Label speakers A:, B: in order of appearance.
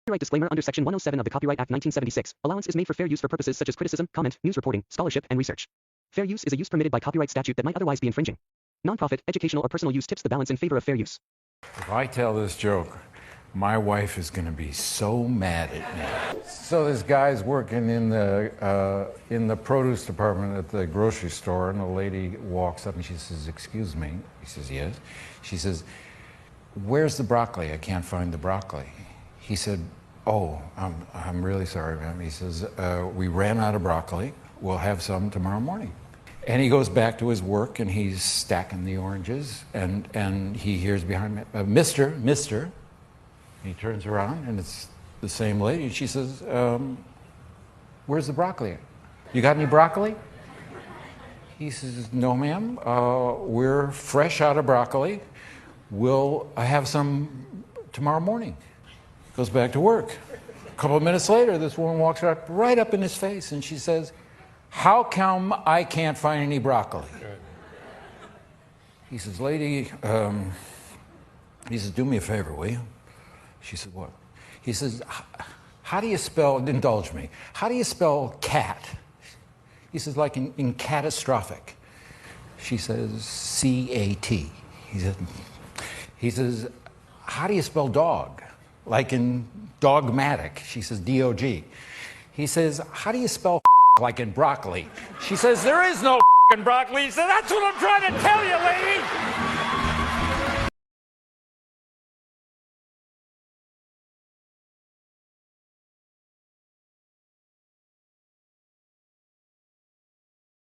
A: Copyright disclaimer under Section 107 of the Copyright Act 1976. Allowance is made for fair use for purposes such as criticism, comment, news reporting, scholarship, and research. Fair use is a use permitted by copyright statute that might otherwise be infringing. Nonprofit, educational, or personal use tips the balance in favor of fair use.
B: If I tell this joke, my wife is going to be so mad at me. So this guy's working in the produce department at the grocery store, and a lady walks up and she says, "Excuse me." He says, "Yes." She says, "Where's the broccoli? I can't find the broccoli." He said, "Oh, I'm really sorry, ma'am." He says, "We ran out of broccoli. We'll have some tomorrow morning." And he goes back to his work and he's stacking the oranges, and he hears behind me, Mister. And he turns around and it's the same lady, and she says, "Where's the broccoli? You got any broccoli?" He says, "No, ma'am. We're fresh out of broccoli. We'll have some tomorrow morning." Goes back to work. A couple of minutes later, this woman walks right up in his face and she says, "How come I can't find any broccoli?" He says, "Lady," he says, "do me a favor, will you?" She said, "What?" He says, "How do you spell," indulge me, "how do you spell cat?" He says, "Like in catastrophic." She says, C-A-T. He says, "How do you spell dog?" Like in dogmatic. She says, D-O-G. He says, "How do you spell like in broccoli?" She says, "There is no broccoli." He said, "That's what I'm trying to tell you, lady."